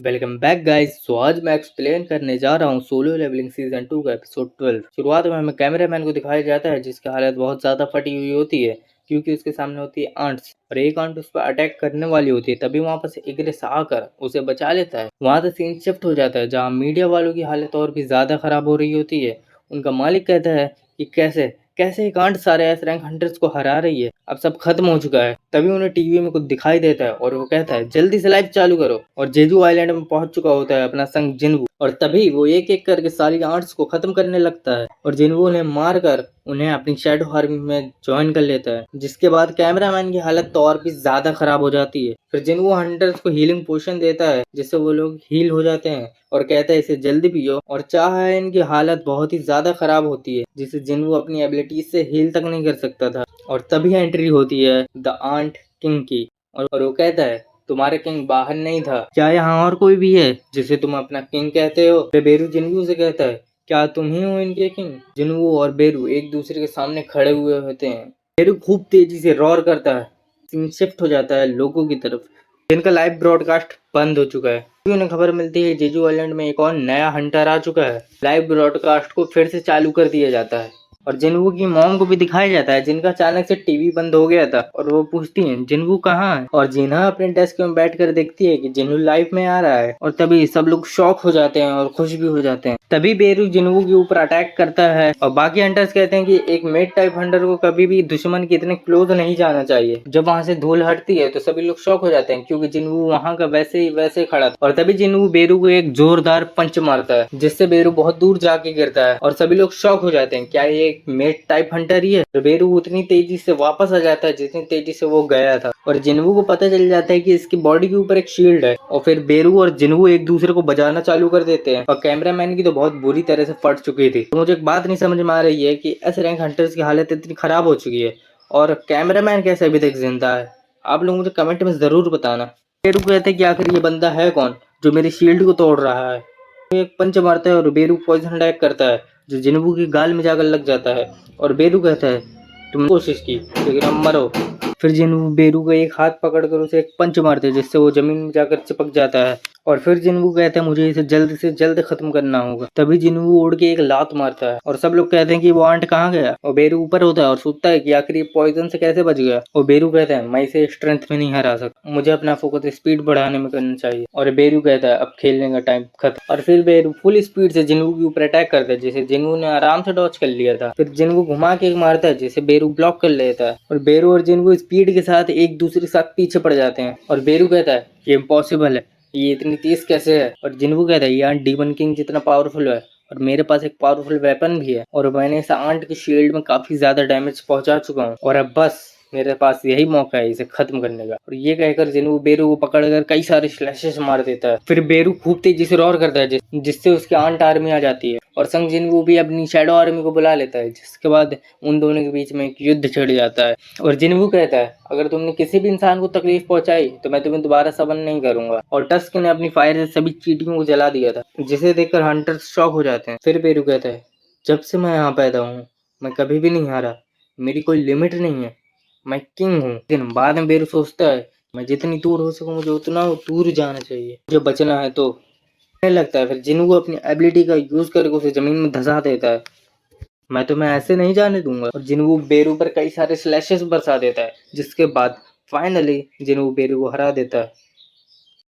Welcome back guys. सो आज मैं explain करने जा रहा हूँ सोलो लेवलिंग सीजन 2 का एपिसोड 12। शुरुआत में हमें कैमरामैन को दिखाया जाता है जिसकी हालत बहुत ज़्यादा फटी हुई होती है क्योंकि उसके सामने होती है आंट्स और एक आंट उस पर अटैक करने वाली होती है। तभी वहाँ पर से इग्रेस आकर उसे बचा लेता है। वहाँ से सीन शिफ्ट हो जाता है जहाँ मीडिया वालों की हालत और भी ज़्यादा खराब हो रही होती है। उनका मालिक कहता है कि कैसे कैसे एक आंट सारे एस रैंक हंटर्स को हरा रही है, अब सब खत्म हो चुका है। तभी उन्हें टीवी में कुछ दिखाई देता है और वो कहता है जल्दी से लाइव चालू करो। और जेजू आइलैंड में पहुंच चुका होता है अपना संग जिन्वू और तभी वो एक एक करके सारी आर्ट्स को खत्म करने लगता है और जिन्वू उन्हें मार कर उन्हें अपनी शैडो आर्मी में ज्वाइन कर लेता है। जिसके बाद कैमरामैन की हालत तो और भी ज्यादा खराब हो जाती है। फिर जिन्वू हंटर्स को हीलिंग पोशन देता है जिससे वो लोग हील हो जाते हैं और कहता है इसे जल्दी पियो। और चाह है इनकी हालत बहुत ही ज्यादा खराब होती है जिससे जिन्वू अपनी एबिलिटी से हील तक नहीं कर सकता था। और तभी एंट्री होती है द आंट किंग की और वो कहता है तुम्हारे किंग बाहर नहीं था, क्या यहाँ और कोई भी है जिसे तुम अपना किंग कहते हो? फिर बेरू जिन्वू से कहता है क्या तुम ही हो इनके किंग? जिन्वू और बेरू एक दूसरे के सामने खड़े हुए होते हैं। बेरू खूब तेजी से रोर करता है। सीन शिफ्ट हो जाता है लोगों की तरफ जिनका लाइव ब्रॉडकास्ट बंद हो चुका है। उन्हें खबर मिलती है जेजू आइलैंड में एक और नया हंटर आ चुका है। लाइव ब्रॉडकास्ट को फिर से चालू कर दिया जाता है और जिन्वू की मॉम को भी दिखाया जाता है जिनका अचानक से टीवी बंद हो गया था और वो पूछती हैं जिन्वू कहाँ है? और जिन्हा अपने डेस्क में बैठकर देखती है कि जिन्वू लाइव में आ रहा है और तभी सब लोग शॉक हो जाते हैं और खुश भी हो जाते हैं। तभी बेरू जिन्वू के ऊपर अटैक करता है और बाकी हंटर्स कहते हैं कि एक मेड टाइप हंटर को कभी भी दुश्मन के इतने क्लोज नहीं जाना चाहिए। जब वहां से धूल हटती है तो सभी लोग शॉक हो जाते हैं क्योंकि जिन्वू वहां का वैसे ही वैसे खड़ा था। और तभी जिन्वू बेरू को एक जोरदार पंच मारता है जिससे बेरू बहुत दूर जाके गिरता है और सभी लोग शॉक हो जाते हैं क्या ये एक मेड टाइप हंटर ही है? तो बेरू उतनी तेजी से वापस आ जाता है जितनी तेजी से वो गया था और जिन्वू को पता चल जाता है कि इसकी बॉडी के ऊपर एक शील्ड है। और फिर बेरू और जिन्वू एक दूसरे को बजाना चालू कर देते हैं और कैमरामैन की तो बहुत बुरी तरह से फट चुकी थी। तो मुझे एक बात नहीं समझ में आ रही है कि एस रैंक हंटर्स की हालत इतनी खराब हो चुकी है और कैमरामैन कैसे अभी तक जिंदा है? आप लोग मुझे कमेंट में जरूर बताना। बेरू कहते हैं कि आखिर ये बंदा है कौन जो मेरी शील्ड को तोड़ रहा है? एक पंच मारता है और बेरू पॉइजन अटैक करता है जो जिन्वू की गाल में जाकर लग जाता है और बेरू कहता है तुमने कोशिश की लेकिन अब मरो। फिर जिन्वू बेरू का एक हाथ पकड़कर उसे एक पंच मारते हैं जिससे वो जमीन में जाकर चिपक जाता है और फिर जिन्वू कहता है मुझे इसे जल्द से जल्द खत्म करना होगा। तभी जिन्वू उड़ के एक लात मारता है और सब लोग कहते हैं कि वो आंट कहाँ गया और बेरू ऊपर होता है और सोचता है कि आखिर ये पॉइजन से कैसे बच गया। और बेरू कहता है मैं इसे स्ट्रेंथ में नहीं हरा सकता, मुझे अपना फोकस स्पीड बढ़ाने में करना चाहिए। और बेरू कहता है अब खेलने का टाइम खत्म। और फिर बेरू फुल स्पीड से जिन्वू के ऊपर अटैक करता है जिसे जिन्वू ने आराम से डॉच कर लिया था। फिर जिन्वू घुमा के मारता है जिसे बेरू ब्लॉक कर लेता है और बेरू और जिन्वू स्पीड के साथ एक दूसरे के साथ पीछे पड़ जाते हैं और बेरू कहता है ये इम्पॉसिबल है, ये इतनी तेज कैसे है? और जिन्वू कहता है ये आंट डीमन किंग जितना पावरफुल है और मेरे पास एक पावरफुल वेपन भी है और मैंने इस आंट की शील्ड में काफी ज्यादा डैमेज पहुंचा चुका हूँ और अब बस मेरे पास यही मौका है इसे खत्म करने का। और ये कहकर जिन्वू बेरू को पकड़कर कई सारे स्लैशेस मार देता है। फिर बेरू खूब तेजी से रोर करता है जिससे उसकी आंट आर्मी आ जाती है और संग जिन्वू भी अपनी शैडो आर्मी को बुला लेता है जिसके बाद उन दोनों के बीच में एक युद्ध छिड़ जाता है। और जिन्वू कहता है अगर तुमने किसी भी इंसान को तकलीफ पहुंचाई तो मैं तुम्हें दोबारा सबन नहीं करूंगा। और टस्क ने अपनी फायर से सभी चीटियों को जला दिया था जिसे देखकर हंटर्स शॉक हो जाते हैं। फिर बेरू कहता है जब से मैं यहाँ पैदा हूँ मैं कभी भी नहीं हारा, मेरी कोई लिमिट नहीं है, मैं किंग हूँ। लेकिन बाद में बेरू सोचता है मैं जितनी दूर हो सकूं मुझे उतना दूर जाना चाहिए, मुझे बचना है। तो लगता है फिर जिन्वू अपनी एबिलिटी का यूज करके उसे जमीन में धंसा देता है। मैं तुम्हें ऐसे नहीं जाने दूंगा। और जिन्वू बेरू पर कई सारे स्लैशेस बरसा देता है जिसके बाद फाइनली जिन्वू बेरू को हरा देता है।